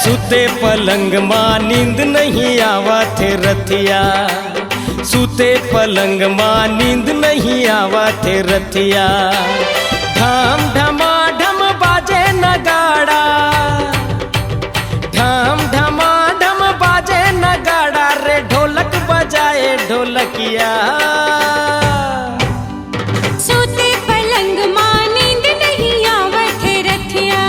सुते पलंग माँ नींद नहीं आवत थे रतिया, सुते पलंग माँ नींद नहीं आवत थे रतिया। ढाम ढमा ढम बाजे नगाड़ा, ढाम ढमा ढम बाजे नगाड़ा रे ढोलक बजाए ढोलकिया। सोते पलंग माँ नींद नहीं आवत है रतिया,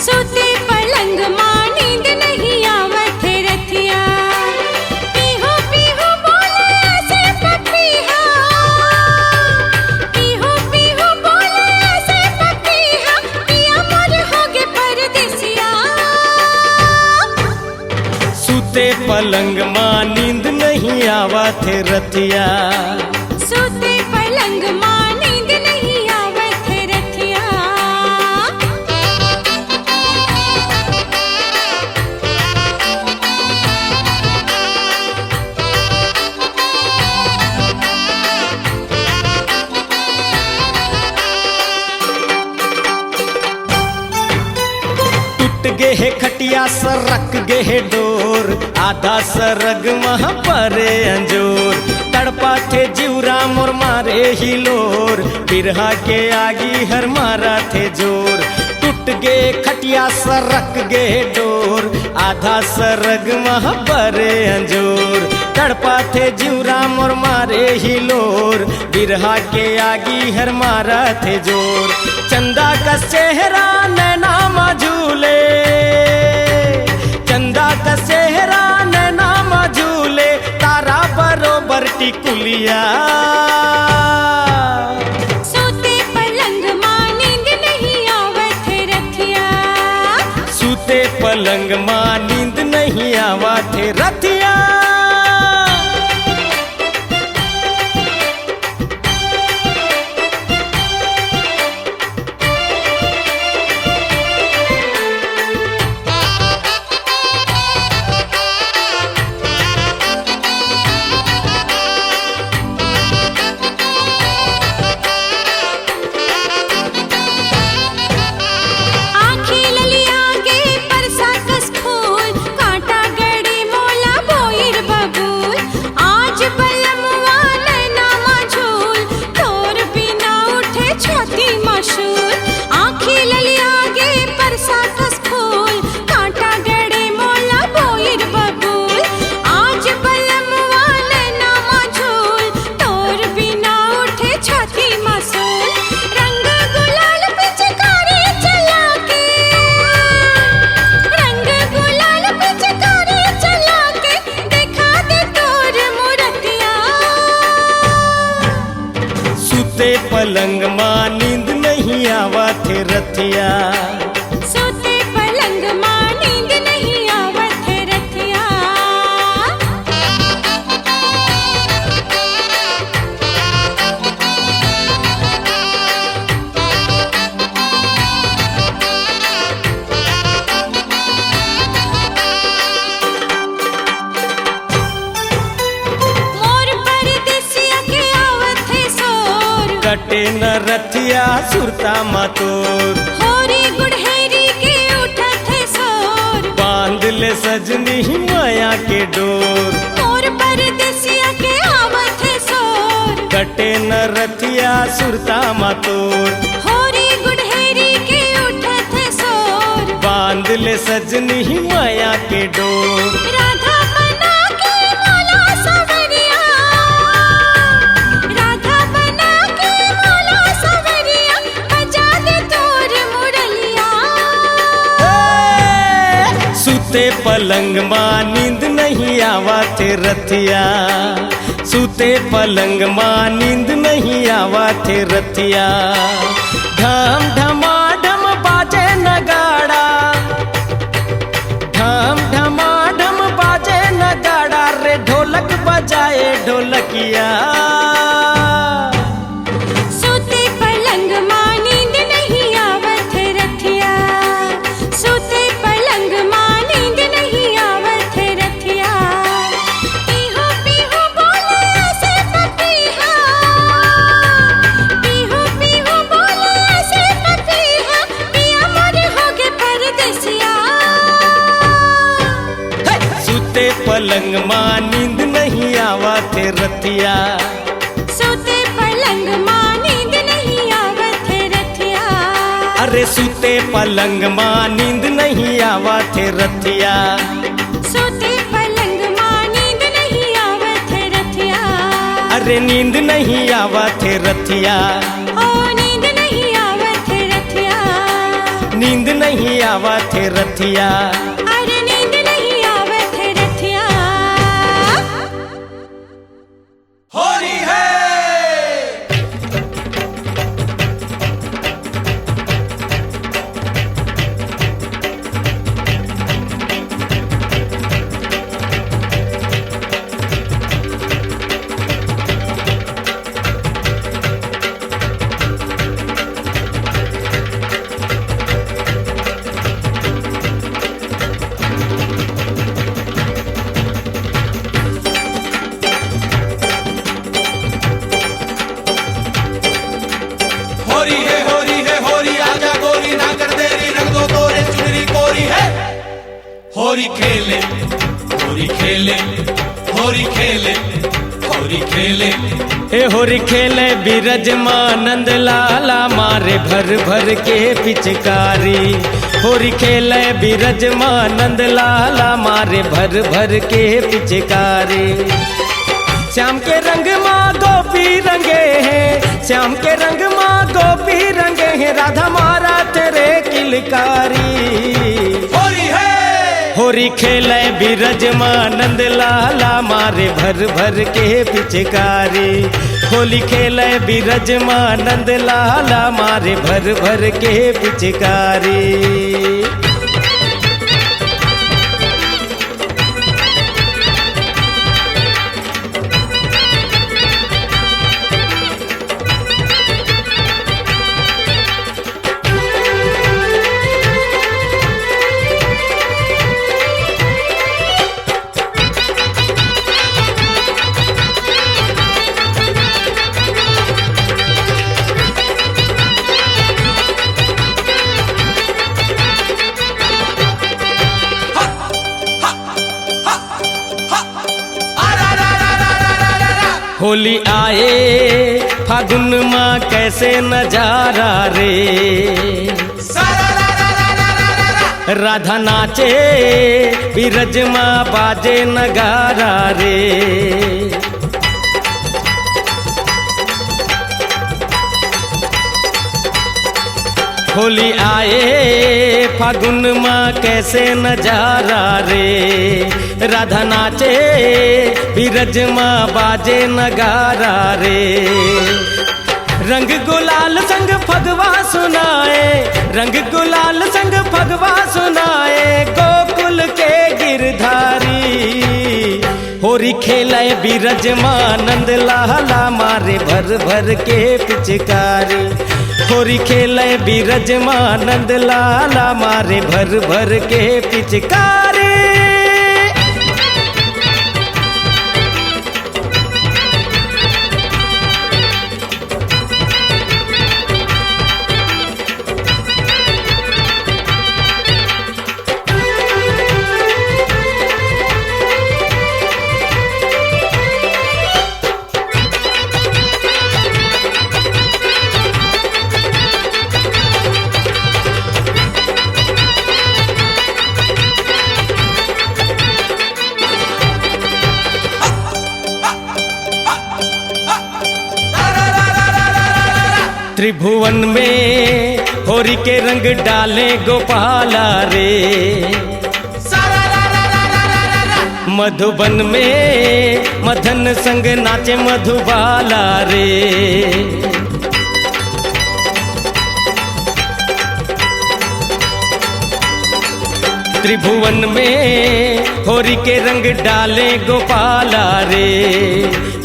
सोते पलंग माँ नींद नहीं आवत है रतिया। पीहू पीहू बोले ऐसे पपीहा, पीहू पीहू बोले ऐसे पपीहा, पिया मोर होगे परदेसिया। सुते पलंग माँ नींद नहीं आवत थे रतिया, सोते पलंग माँ नींद नहीं आवत है रतिया। टूट गे है खटिया सरक गे है डोर, आधा सरग मह परे अंजोर। तड़पा थे जीवरा मोर मारे हिलोर, बिरहा के आगी हर मारा थे जोर। टूट गे खटिया सरक गे डोर, आधा सरग मह परे अंजोर। तड़पा थे जीवरा मोर मारे हिलोर, बिरहा के आगी हर मारा थे जोर। चंदा का चेहरा नैना मझूले, चंदा का चेहरा नैना मझूले, तारा बरोबर टिकुलिया। सोते पलंग माँ नींद नहीं आवत है रतिया, सुते पलंग माँ नींद नहीं आवत थे रतिया। आँखें ललिया गे परसा कस फूल, कांटा गड़ी मोला बोइर बबूल। आज बलमुआ नैना मझूल, तोर बिना उठे छाती मशूल। आँखें ललिया गे परसा कस फूल, कांटा गड़ी मोला बोइर बबूल। आज बलमुआ नैना मझूल, तोर बिना उठे छाती मसूल। रंग गुलाल पिचकारी चला के, रंग गुलाल पिचकारी चला के, देखा दे तोर मूरतिया। सुते पलंग माँ नींद नहीं आवत थे रतिया, सोते पलंग माँ नींद नहीं आवत है रतिया। मोर परदेसिया के आवत है सोर, कटे न रतिया सुरता मातोर। होरी गुड़हेरी के उठत है सोर, बांध ले सजनी माया के डोर। मोर परदेसिया के आवत है सोर, कटे न रतिया सुरता मातोर। होरी गुड़हेरी के उठत है सोर। बांध ले सजनी माया के डोर। राधा बना के मोला सवरिया, राधा बना के मोला सवरिया, बजा दे तोर मुरलिया। सुते पलंग माँ नींद नहीं आवत थे रतिया, सुते पलंग माँ नींद नहीं आवत थे रतिया। ढम ढमा ढम बाजे नगाड़ा, ढम ढमा ढम बाजे नगाड़ा रे ढोलक बजाए ढोलकिया। सोते पलंग माँ नींद नहीं आवत है रतिया, सोते पलंग माँ नींद नहीं आवत है रतिया। पीहू पीहू बोले ऐसे पपीहा, पीहू पीहू बोले ऐसे पपीहा, पिया मोर होगे परदेसिया। माँ नींद नहीं आवत रतिया। सूते पलंग माँ नींद नहीं आवत रतिया। अरे सूते पलंग माँ नींद नहीं आवत रतिया। सूते पलंग माँ नींद नहीं आवत रतिया। अरे नींद नहीं आवत रतिया। ओ नींद नहीं आवत रतिया। नींद नहीं आवत रतिया। अरे नींद नहीं आवत रतिया। होली है। होरी खेले होरी खेले होरी खेले होरी खेले। ए होरी खेले बिरज मानंद लाला मारे भर भर के पिचकारी। होरी खेले बिरज मानंद लाला मारे भर भर के पिचकारी। श्याम के रंग माँ गोपी रंगे हैं। श्याम के रंग माँ गोपी रंगे हैं। राधा मारा तेरे किलकारी। होरी है होरी खेले बिरज मानंद लाला मारे भर भर के पिचकारी। होली खेले बिरज मानंद लाला मारे भर भर के पिचकारी। होली आए फागुन माँ कैसे नजारा रे। राधा नाचे बिरज माँ बाजे नगारा रे। होली आए फागुन माँ कैसे नजारा रे। राधा नाचे बिरज माँ बाजे नगारा रे। रंग गुलाल संग फगवा सुनाए। रंग गुलाल संग फगवा सुनाए गोकुल के गिरधारी। होरी खेले बिरज मानंद लाला मारे भर भर के पिचकारी। होरी खेले बिरज मानंद लाला मारे भर भर के पिचकारी। त्रिभुवन में होरी के रंग डाले गोपाला रे। मधुबन में मदन संग नाचे मधुबाला रे। त्रिभुवन में होरी के रंग डाले गोपाला रे।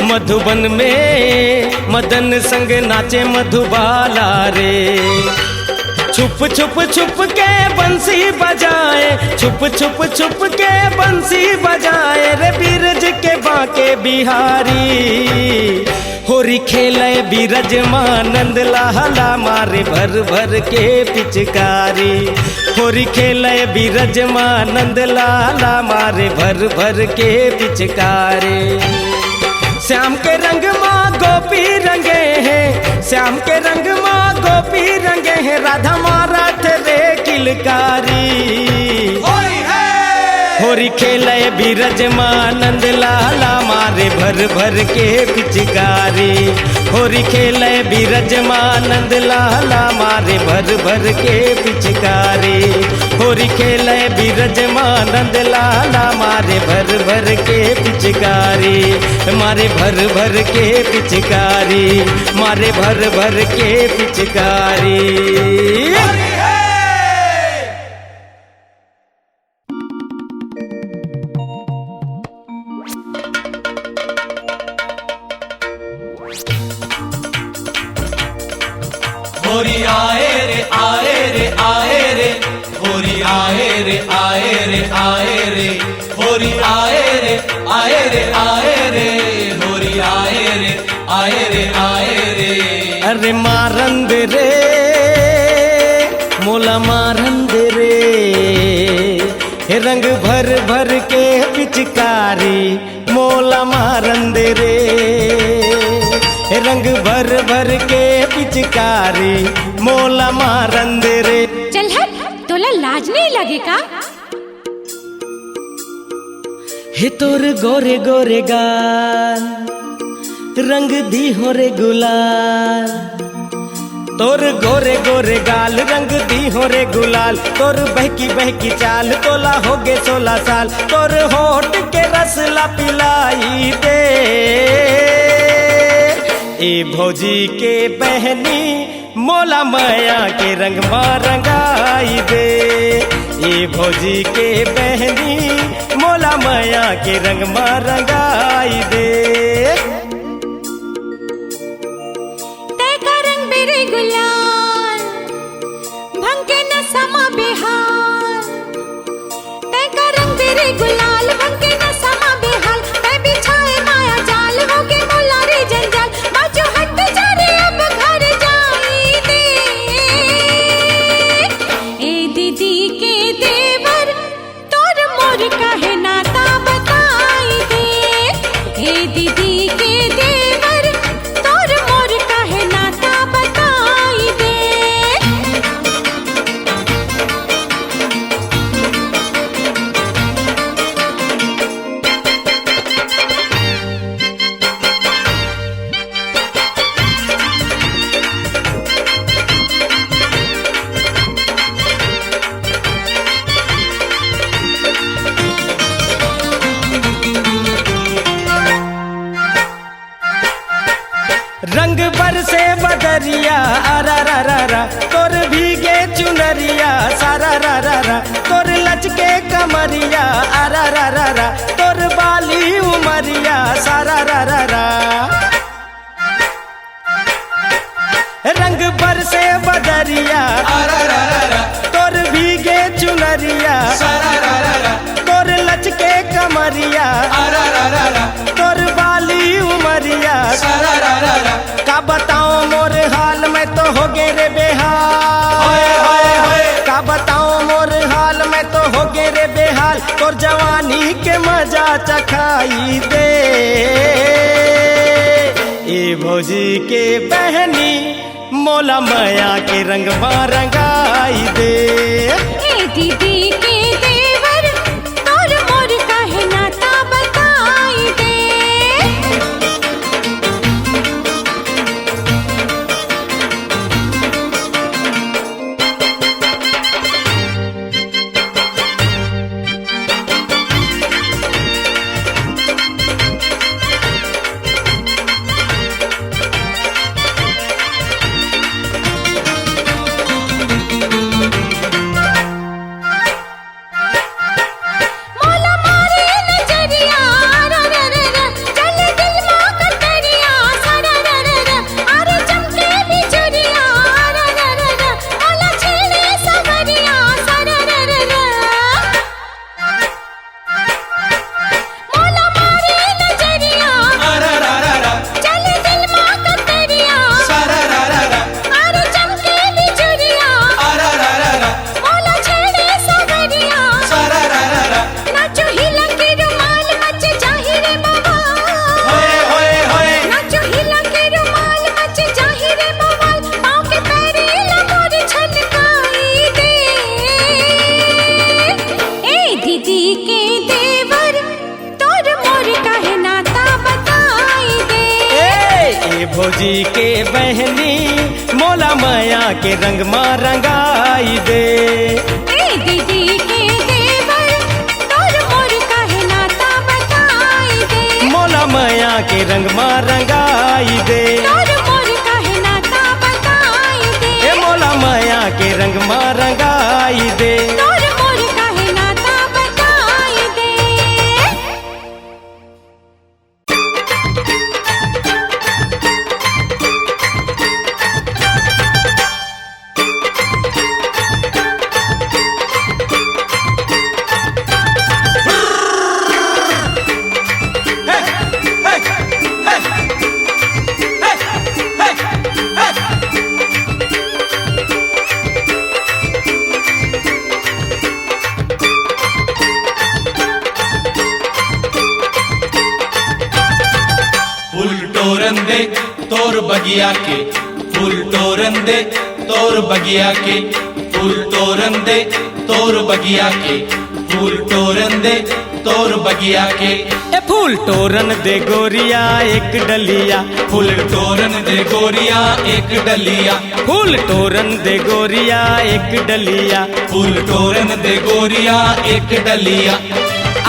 मधुबन में मदन संग नाचे मधुबाला रे। छुप छुप छुप के बंसी बजाए। छुप छुप छुप के बंसी बजाए रे बिरज के बांके बिहारी। होरी खेले बिरजमानंद लाला मारे भर भर के पिचकारी। होरी खेले बिरजमानंद लाला मारे भर भर के पिचकारी। श्याम के रंग माँ गोपी रंगे हैं, श्याम के रंग माँ गोपी रंगे हैं, राधा मारा रे किलकारी। होरी खेले बिरजमानंद लाला मारे भर भर के पिचकारी। होरी खेले बिरजमानंद लाला मारे भर भर के पिचकारी। होरी खेले बिरजमानंद लाला मारे भर भर के पिचकारी। मारे भर भर के पिचकारी, मारे भर भर के पिचकारी। होरी आए रे आए रे आए रे, होरी आए रे आए रे आए रे, होरी आए रे आए रे आए रे, होरी आए रे आए रे आए रे। अरे मारंद रे मोला मारंद रे, हे रंग भर भर के पिचकारी मोला मारंद रे। हे रंग भर भर के पिचकारी मोला मारंद रे। चल हट, तोला लाज नहीं लगे का? हे तोर गोरे गोरे गाल रंग दी हो रे गुलाल। तोर गोरे गोरे गाल रंग दी हो रे गुलाल। तोर बहकी बहकी चाल तोला हो गे 16 साल। तोर होठ के रसला पिलाई दे, ए भौजी के बहनी मोला माया के रंग में रंगाई दे। ए भौजी के बहनी मोला माया के रंग में रंगाई दे। तय का रंग बेरे गुलाल भंग के न समा बेहाल। तय का रंग बेरे गुलाल भंग के न समा बेहाल। तय बिछाए माया जाल हो के मोला रे जंजाल। बाजू हट जा रे अब घर जाई दे। ए दीदी के देवर तोर मोर काहे नाता बताई दे। ए दीदी के देवर तोर मोर काहे नाता बताई दे। रंग बरसे बदरिया अरा रा रा रा, तोर भीगे चुनरिया सारा रा रा रा। तोर लचके कमरिया अरा रा रा रा, तोर बाली उमरिया सारा रा रा रा। रंग बरसे बदरिया तोर भीगे चुनरिया, तोर लचके कमरिया, तोर बाली उमरिया। का बताऊं मोर हाल में तो हो गे रे बेहाल। का बताऊं मोर हाल में तो हो गे रे बेहाल। तोर जवानी के मजा चखाई दे, ए भौजी के बहनी मोला माया के रंग में रंगाई दे। ए दीदी के देवर तोर मोर काहे नाता बताई दे। भौजी के बहनी मोला माया के रंग मा रंगाई दे। ए दीदी के देवर तोर मोर काहे नाता बताई दे। मोला माया के रंग मा रंगाई दे। तोर मोर काहे नाता बताई दे। ए मोला माया के रंग मा रंगाई दे। तोर मोर काहे नाता बताई दे। फूल टोरन दे तोर बगिया के, फूल टोरन दे तोर बगिया के, फूल टोरन दे तोर बगिया के, फूल टोरन दे तोर बगिया के। ए फूल टोरन दे गोरिया एक डलिया। फूल टोरन दे गोरिया एक डलिया, फूल टोरन दे गोरिया एक डलिया। फूल टोरन दे गोरिया एक डलिया।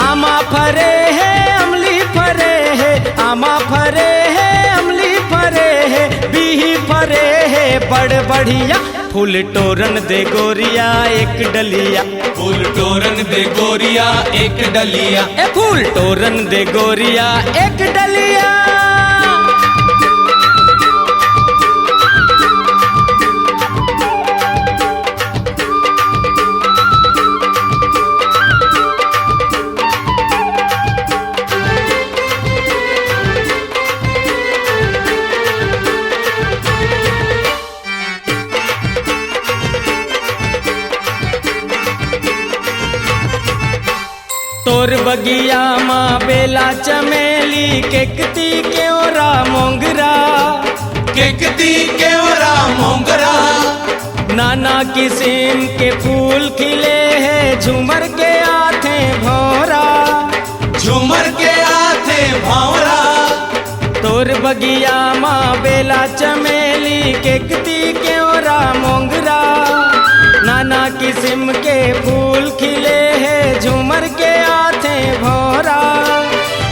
आमा फरे है अमली फरे है, आमा फरे है अमली फरे है, बीही फरे है बड़ बढ़िया। फूल टोरन दे गोरिया एक डलिया। फूल टोरन दे गोरिया एक डलिया। ए फूल टोरन दे गोरिया एक डलिया। तोर बगिया माँ बेला चमेली केकती केवरा मोंगरा, केकती केवरा मोंगरा। नाना किस्म के फूल खिले हैं झूमर के आथे भौरा, झूमर के आथे भौरा। तोर बगिया माँ बेला चमेली केकती केवरा मोंगरा, नाना किस्म के फूल खिले हैं झूमर के आथे भौरा।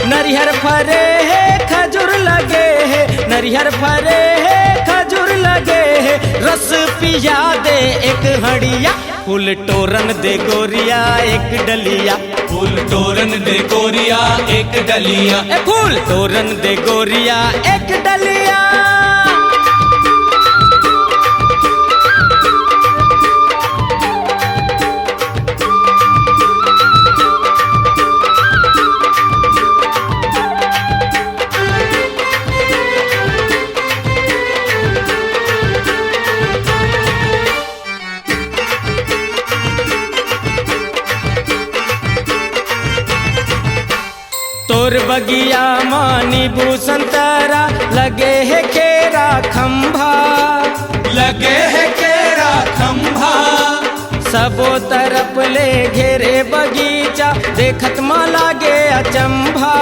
नरिहर फरे है खजूर लगे है, नरिहर फरे है खजूर लगे है, रस पिया दे एक हड़िया। फूल टोरन दे गोरिया एक डलिया। फूल टोरन दे गोरिया एक डलिया। ए फूल टोरन दे गोरिया एक डलिया। तोर बगिया मानी संतरा लगे है केरा खंभा, लगे है केरा खंभा। सबो तरफ ले घेरे बगीचा देखत मा लागे अचंभा,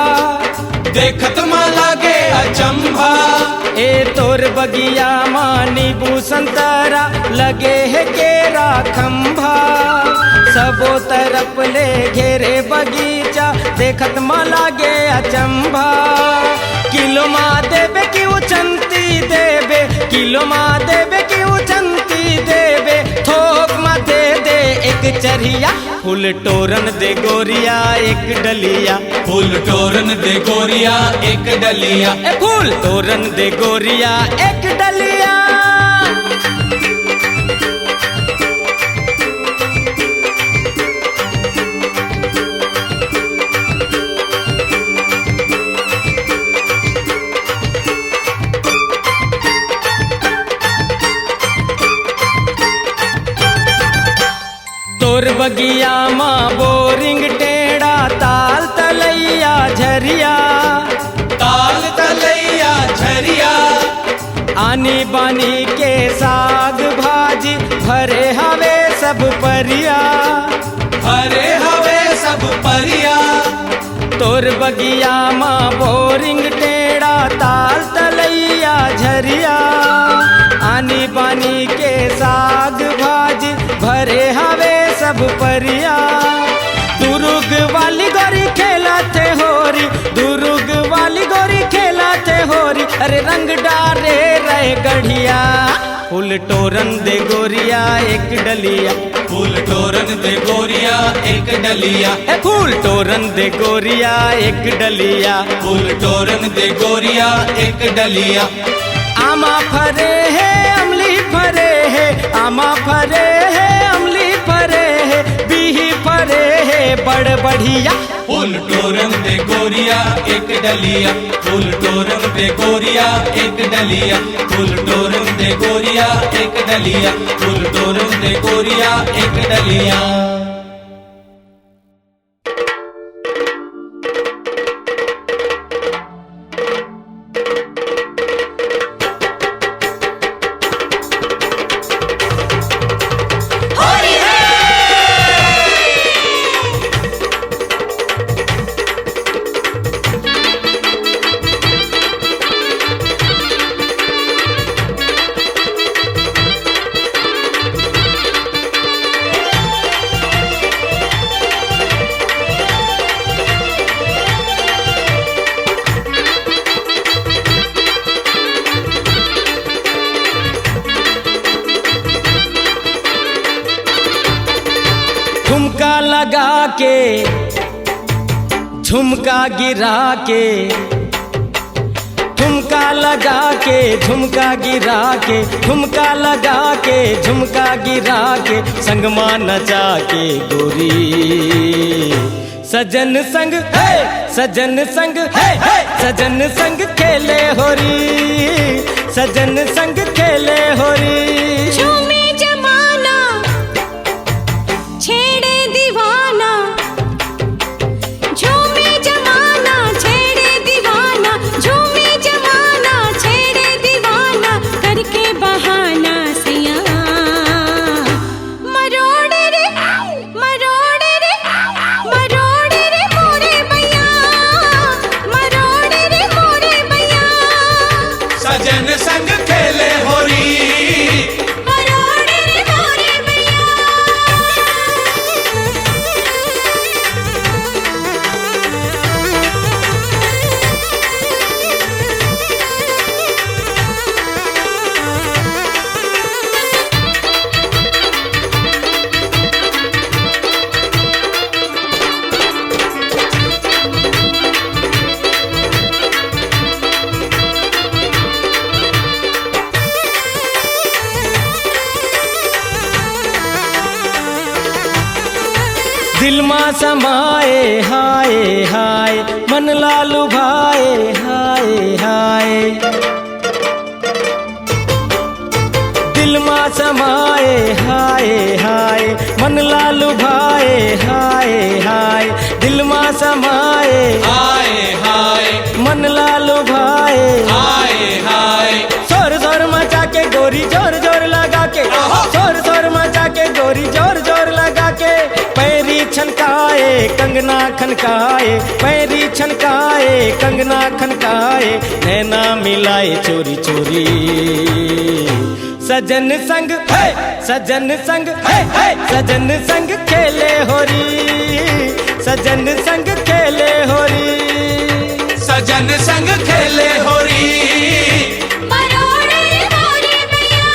देखत मा लागे अचंभा। ए तोर बगिया मानी संतरा लगे है केरा खंभा, सबो तरफ ले घेरे बगीचा देखत मा लागे अचंभा। किलो मा देबे कि उचंती देबे, किलो मा देबे कि उचंती देबे, थोक मा दे दे एक चरिया। फूल टोरन दे गोरिया एक डलिया। फूल टोरन दे गोरिया एक डलिया। ए फूल टोरन दे गोरिया एक डलिया। तोर बगिया माँ बोरिंग टेढ़ा ताल तलैया झरिया, ताल तलैया झरिया। आनी बानी के साग भाजी भरे हवे सब परिया, भरे हवे सब परिया। तोर बगिया माँ बोरिंग टेढ़ा ताल तलैया बजरिया आनी बानी के साग भाजी भरे हवे सब परिया दुर्ग वाली गोरी खेलाते होरी दुर्ग वाली गोरी खेलाते होरी अरे रंग डारे रहे गढ़िया फूल टोरन दे गोरिया एक डलिया फूल टोरन दे गोरिया एक डलिया फूल टोरन दे गोरिया एक डलिया फूल टोरन दे गोरिया एक डलिया आमा फरे है अमली फरे है आमा फरे है अमली फरे है बीही फरे है बड़ बढ़िया फूल टोरन दे गोरिया एक डलिया फूल टोरन दे गोरिया एक डलिया फूल टोरन दे गोरिया एक डलिया फूल टोरन दे गोरिया एक डलिया झुमका लगा के झुमका गिरा के झुमका लगा के झुमका गिरा के झुमका लगा के झुमका गिरा के संगमा नचा के गोरी सजन संग है सजन संग है सजन संग खेले होरी सजन संग खेले होरी झूमे जमाना छेड़े दीवाना झूमे जमाना छेड़े दीवाना झूमे जमाना छेड़े दीवाना करके बहाना सैया मरोड़े रे मरोड़े रे मरोड़े रे मोरे भैया मरोड़े रे मोरे भैया सजन संग खेले होरी मरोड़े रे मोरे भैया दिल मां समाए हाय हाय मन लालू भाए हाय हाय दिल मां समाए हाय हाय मन लालू भाए हाय हाय दिल मां समाए हाय हाय मन लालू भाए हाय हाय जोर जोर मचा के गोरी जोर जोर लगा के जोर जोर मचा के गोरी जोर जोर लगा के पैरी छनकाए कंगना खनकाए पैरी छनकाए कंगना खनकाए नैना मिलाए चोरी चोरी सजन संग है सजन संग है सजन संग खेले होरी सजन संग खेले होरी सजन संग खेले होरी मरोड़े रे मोरे भैया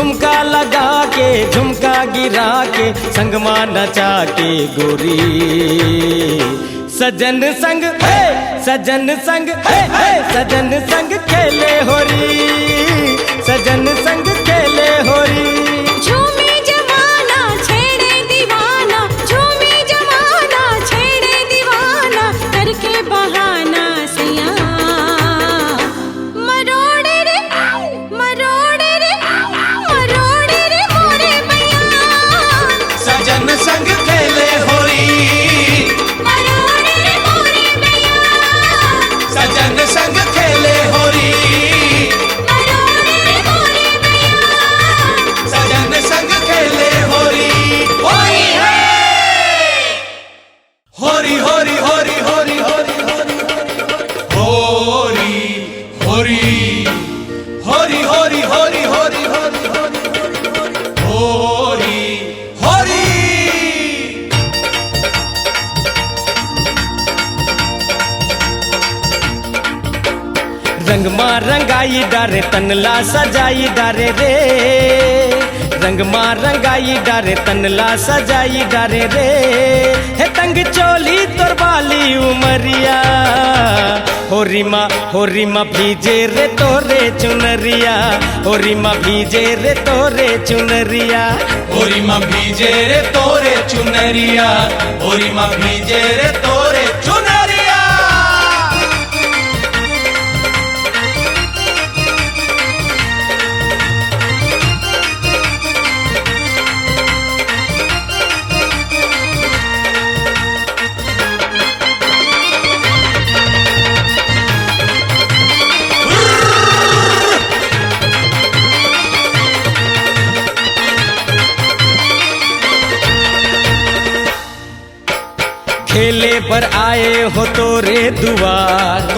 ठुमका लगा के झुमका गिरा के संगमा नचा के गोरी सजन संग है सजन संग है सजन संग खेले होरी सजन संग खेले होरी झूमे जमाना छेड़े दीवाना झूमे जमाना छेड़े दीवाना करके बहाना सैया मरोड़े रे मरोड़े रे मरोड़े रे मोरे भैया सजन संग खेले होरी मरोड़े रे मोरे भैया सजन संग खेले होरी मरोड़े रे मोरे भैया सजन संग खेले होरी होरी है होरी होरी होरी होरी होरी होरी होरी होरी होरी होरी होरी होरी होरी होरी रंगमा रंगाई डारे तनला सजाई डारे रे रंगमा रंगाई डारे तनला सजाई डारे रे हे तंग चोली तोर बाली उमरिया होरी माँ भीजे रे तोरे चुनरिया होरी माँ भीजे रे तोरे चुनरिया होरी माँ भीजे रे तोरे चुनरिया होरी माँ भीजे रे तोरे चुनरिया खेले पर आए हो तोरे दुआर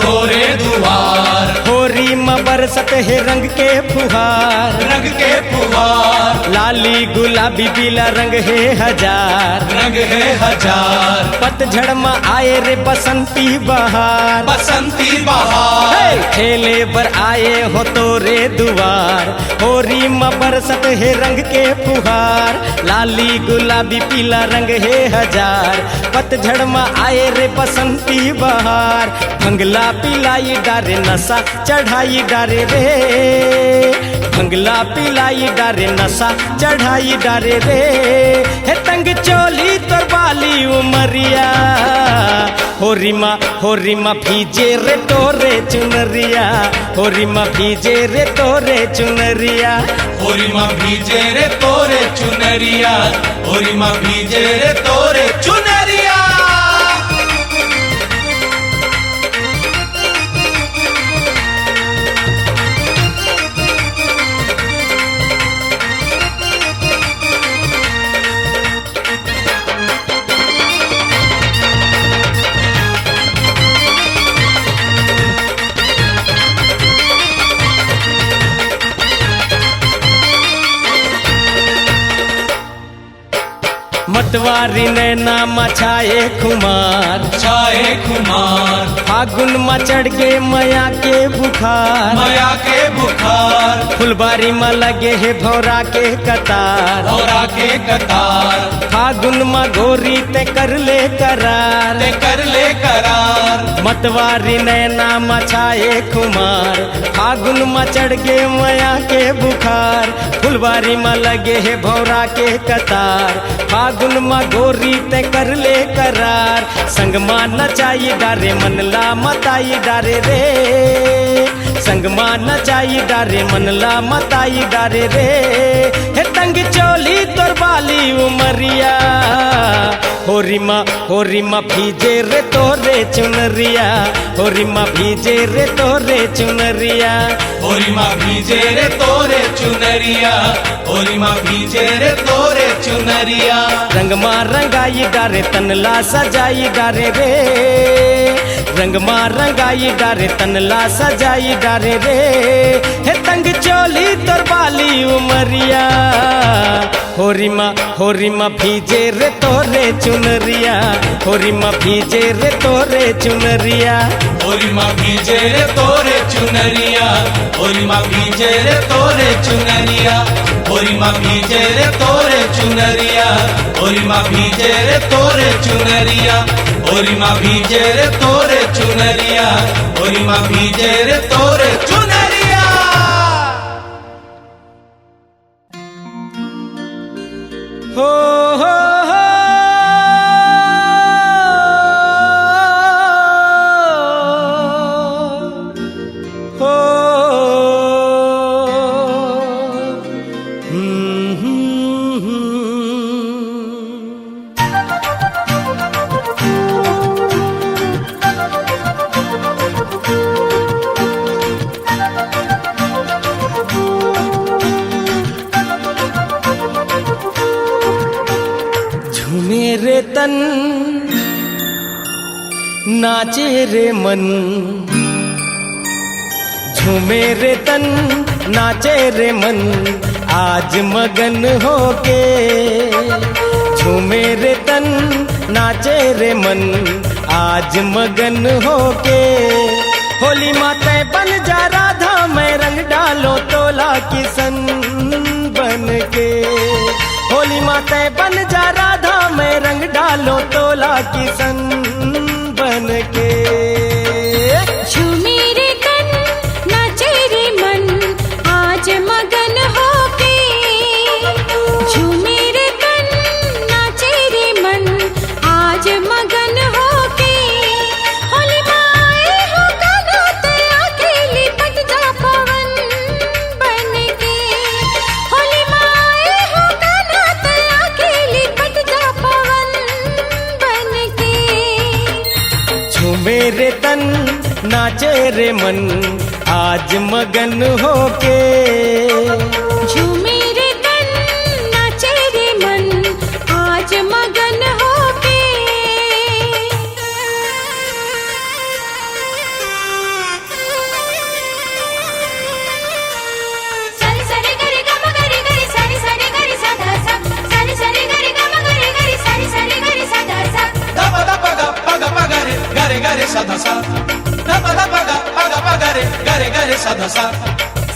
होरी माँ बरसत है रंग के फुहार रंग के फुहार लाली गुलाबी पीला रंग है हजार रंग है हजार पतझड़ में आए रे बसंती बहार बसंती बहार हे! खेले पर आए हो तोरे दुआर होरी माँ बरसत है रंग के फुहार लाली गुलाबी पीला रंग है हजार पतझड़ में आए रे बसंती बहार भंगला पिलाई डारे नशा चढ़ाई डारे रे भंगला पिलाई डारे नशा चढ़ाई डारे रे हे तंग चोली तोर बाली उमरिया होरी माँ भीजे रे तोरे चुनरिया होरी माँ भीजे रे तोरे चुनरिया होरी माँ भीजे रे तोरे चुनरिया होरी माँ भीजे रे तोरे चुनरिया मतवारी नैना मछाए खुमार छाए खुमार फागुन में चढ़ के मया के बुखार माया के बुखार फुलबारी में लगे है भौरा के कतार औरा के कतार फागुन में गोरी ते कर ले करार ते कर ले करार मतवारी नैना मछाए खुमार फागुन में चढ़ के मया के बुखार फुलबारी में लगे है भौरा के कतार फागुन में गोरी ते कर ले करार संग मा नचाई डारे मनला मताई डारे रे संग मा नचाई डारे मनला मताई डारे रे हे तंग चोली तोर बाली उमरिया होरी माँ भीजे रे तोरे चुनरिया होरी माँ भीजे रे तोरे चुनरिया होरी माँ भीजे रे तोरे चुनरिया होरी माँ भीजे रे तोरे चुनरिया रंग माँ रंगाई डारे तनला सजाई डारे रे रंग माँ रंगाई डारे तनला सजाई डारे रे हे तंग चोली तोर बाली उमरिया होरी माँ भीजे रे तोरे चुनरिया, होरी माँ भीजे रे तोरे चुनरिया, होरी माँ भीजे रे तोरे चुनरिया, होरी माँ भीजे रे तोरे चुनरिया, होरी माँ भीजे रे तोरे चुनरिया, होरी माँ भीजे रे तोरे चुनरिया, होरी माँ भीजे रे तोरे चुनरिया, होरी माँ भीजे रे तोरे चुनरिया। हो हो हो झूमे रे तन नाचे रे मन, झूमे रे तन नाचे रे मन, आज मगन होके झूमे रे तन नाचे रे मन, आज मगन होके। होली माते बन जा राधा, मैं रंग डालो तोला किसन बन के। होली माते बन जा राधा, मैं रंग डालो तोला किसन बन के। झूमे रे तन नाचे रे मन, आज मगन होके झूमे रे तन नाचे रे मन, आज मगन होके। होली माए हो कान्हा तेरा खेली पट जा पवन बन के। होली माए हो कान्हा तेरा खेली पट जा पवन बन के। झूमे रे तन नाचे रे मन, आज मगन होके झूमे रे तन नाचे रे मन, आज मगन होके। सारी सारी गरे गम गरे गरे, सारी सारी गरे साधा सा, सारी सारी गरे गम गरे गरे, सारी सारी गरे साधा सा। Dapa dapa ga paga paga re gare gare sada sa. Dapa dapa ga paga paga re gare gare sada sa.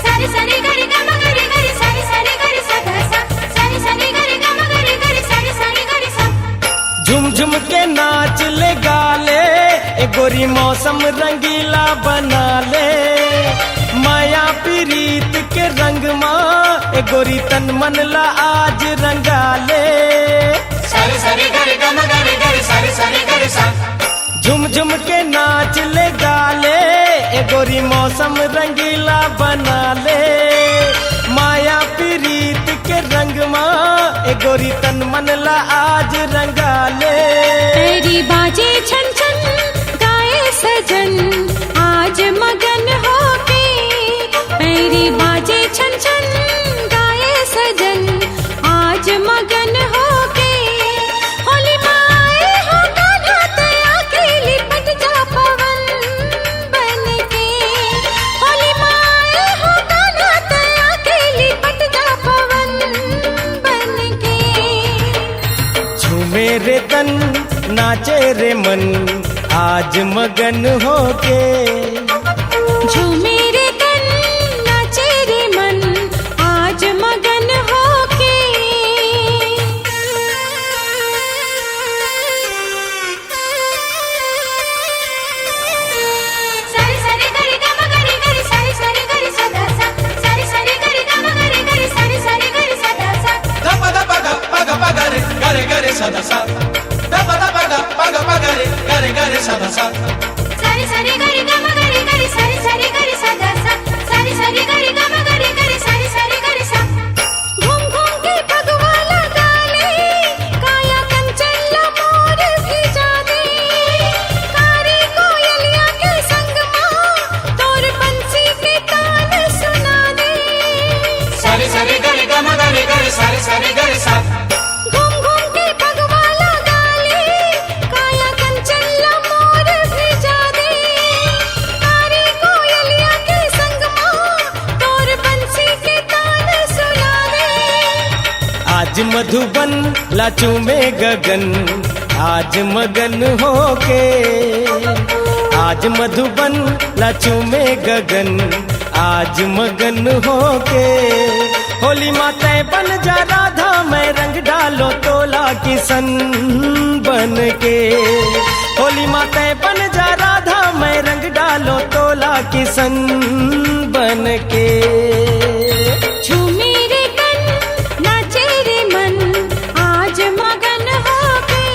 सारी सारी गरे गम गरे गरे, सारी सारी गरे साधा सा, सारी सारी गरे गम गरे गरे, सारी सारी गरे सा। झुम झुम के नाच ले गाले, ए गोरी मौसम रंगीला बना ले। माया प्रीत के रंग माँ, ए गोरी तन मन ला आज रंगा ले। सारे सारे गरे गम गरे गरे सारे सारे गरे सा. झुम झुम के नाच ले गाले, ए गोरी मौसम रंगीला बना ले। माया प्रीत के रंग माँ, ए गोरी तन मन ला आज रंगा ले। तेरी बाजे छन छन गाए सजन, आज मगन होके। मेरी बाजे छन छन गाए सजन, आज मगन होके। होली माए हो कान्हा तेरा खेली पट जा पवन बन के। होली माए हो कान्हा तेरा खेली पट जा पवन बन के। झूमे रे तन नाचे रे मन, आज मगन होके झूमे रे तन नाचे रे मन, आज मगन होके। सारी सारी गरे गम गरे गरे, सारी सारी गरे साधा सा, सारी सारी गरे गम गरे गरे, सारी सारी गरे साधा सा। Dapa dapa ga paga paga re gare gare sada sa. Dapa dapa ga paga paga re gare gare sada sa. सारी सारी गरे गम गरे गरे, सारी सारी गरे साधा आज मधुबन लाचू में गगन, आज मगन होके। आज मधुबन लाचू में गगन, आज मगन होके। होली माता बन जा राधा, मैं रंग डालो तोला किसन बन के। होली माता बन जा राधा, मैं रंग डालो तोला किसन बन के। झूमे रे तन नाचे रे मन, आज मगन होके।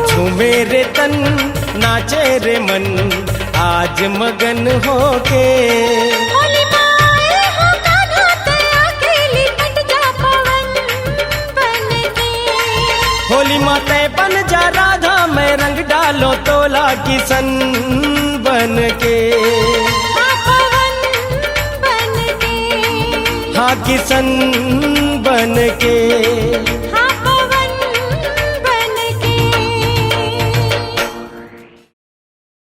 झूमे रे तन नाचे रे मन, आज मगन होके। होली माए हो कान्हा तया अकेली कट जा पवन बन के। होली माता बन जा राधा, मैं रंग डालो तोला किसन बन के। हाँ पवन बन के। हाँ किसन बन के।